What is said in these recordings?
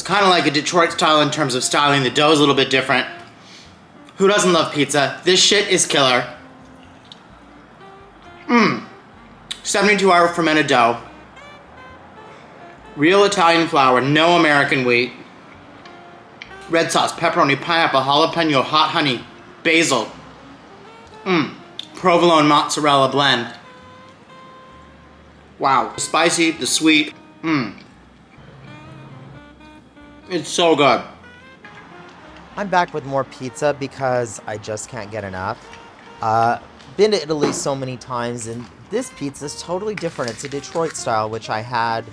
kind of like a Detroit style in terms of styling. The dough is a little bit different. Who doesn't love pizza? This shit is killer. 72-hour fermented dough. Real Italian flour, no American wheat. Red sauce, pepperoni, pineapple, jalapeno, hot honey, basil. Provolone mozzarella blend. Wow. The spicy, the sweet. It's so good. I'm back with more pizza because I just can't get enough. Been to Italy so many times, and this pizza is totally different. It's a Detroit style, which I had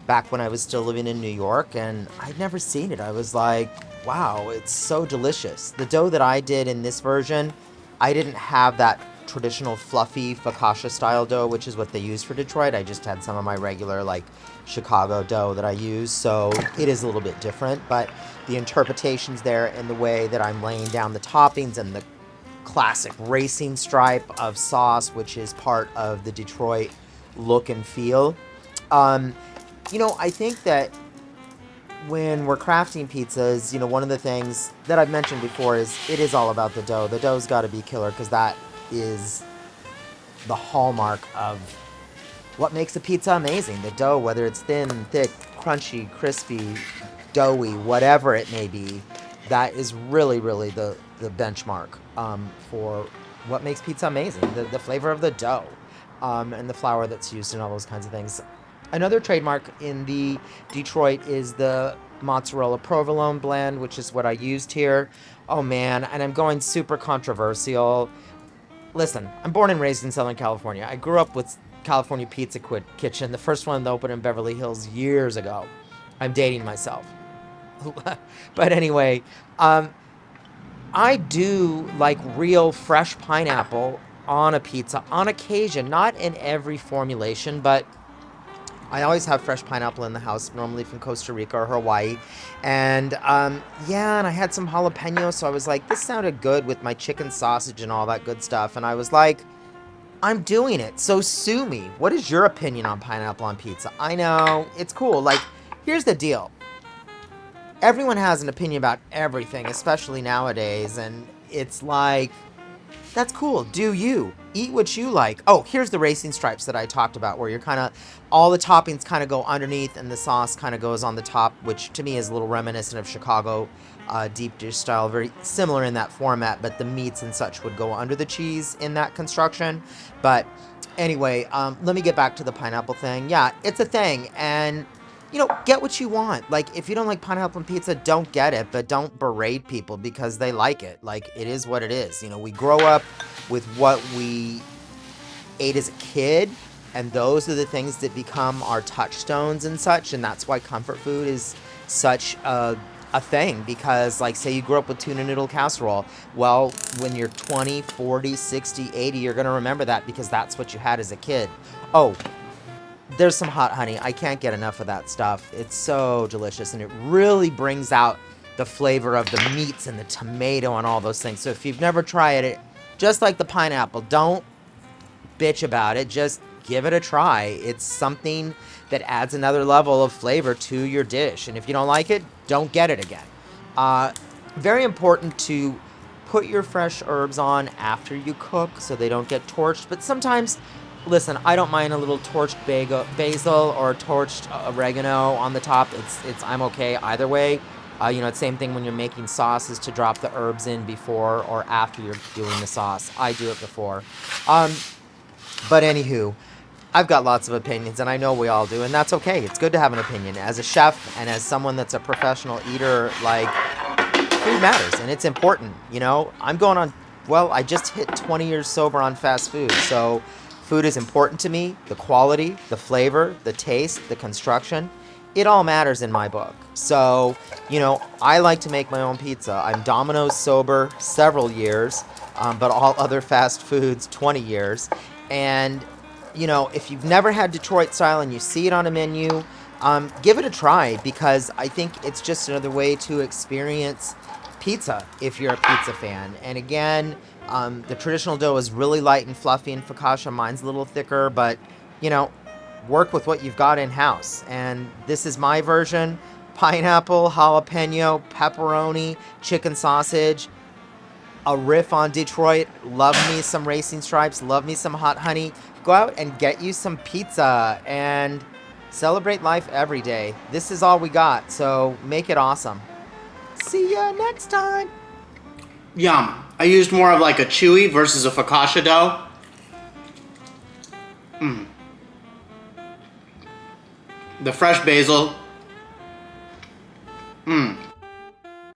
back when I was still living in New York, and I'd never seen it. I was like, wow, it's so delicious. The dough that I did in this version, I didn't have that traditional fluffy focaccia style dough, which is what they use for Detroit. I just had some of my regular like Chicago dough that I use, so it is a little bit different, but the interpretations there and the way that I'm laying down the toppings and the classic racing stripe of sauce, which is part of the Detroit look and feel. I think that when we're crafting pizzas, one of the things that I've mentioned before is it is all about the dough. The dough's got to be killer because that is the hallmark of what makes a pizza amazing. The dough, whether it's thin, thick, crunchy, crispy, doughy, whatever it may be, that is really, really the benchmark for what makes pizza amazing. The flavor of the dough and the flour that's used and all those kinds of things. Another trademark in the Detroit is the mozzarella provolone blend, which is what I used here. Oh man, and I'm going super controversial. Listen, I'm born and raised in Southern California. I grew up with California Pizza Kitchen, the first one that opened in Beverly Hills years ago. I'm dating myself. But anyway, I do like real fresh pineapple on a pizza on occasion, not in every formulation, but I always have fresh pineapple in the house, normally from Costa Rica or Hawaii. And and I had some jalapeno, so I was like, this sounded good with my chicken sausage and all that good stuff. And I was like, I'm doing it, so sue me. What is your opinion on pineapple on pizza? I know, it's cool. Like, here's the deal. Everyone has an opinion about everything, especially nowadays, and it's like, that's cool. Do you. Eat what you like. Oh, here's the racing stripes that I talked about, where you're kind of, all the toppings kind of go underneath and the sauce kind of goes on the top, which to me is a little reminiscent of Chicago deep dish style, very similar in that format, but the meats and such would go under the cheese in that construction. But anyway, let me get back to the pineapple thing. Yeah, it's a thing, and get what you want. Like, if you don't like pineapple on pizza, don't get it, but don't berate people because they like it. Like, it is what it is. We grow up with what we ate as a kid, and those are the things that become our touchstones and such, and that's why comfort food is such a thing, because, like, say you grew up with tuna noodle casserole, well, when you're 20, 40, 60, 80, you're going to remember that because that's what you had as a kid. Oh, there's some hot honey. I can't get enough of that stuff. It's so delicious, and it really brings out the flavor of the meats and the tomato and all those things. So if you've never tried it, just like the pineapple, don't bitch about it. Just give it a try. It's something that adds another level of flavor to your dish. And if you don't like it, don't get it again. Very important to put your fresh herbs on after you cook so they don't get torched. But sometimes, listen, I don't mind a little torched basil or torched oregano on the top. I'm okay either way. It's same thing when you're making sauces, to drop the herbs in before or after you're doing the sauce. I do it before. But anywho, I've got lots of opinions, and I know we all do, and that's okay. It's good to have an opinion. As a chef and as someone that's a professional eater, like, food matters, and it's important. I'm going on, I just hit 20 years sober on fast food, so food is important to me. The quality, the flavor, the taste, the construction, it all matters in my book. So, I like to make my own pizza. I'm Domino's sober several years, but all other fast foods 20 years. And, if you've never had Detroit style and you see it on a menu, give it a try, because I think it's just another way to experience pizza if you're a pizza fan. And again, the traditional dough is really light and fluffy, and focaccia, mine's a little thicker, but, work with what you've got in-house. And this is my version. pineapple, jalapeno, pepperoni, chicken sausage, a riff on Detroit. Love me some Racing Stripes. Love me some hot honey. Go out and get you some pizza and celebrate life every day. This is all we got, so make it awesome. See ya next time. Yum. I used more of like a chewy versus a focaccia dough. The fresh basil.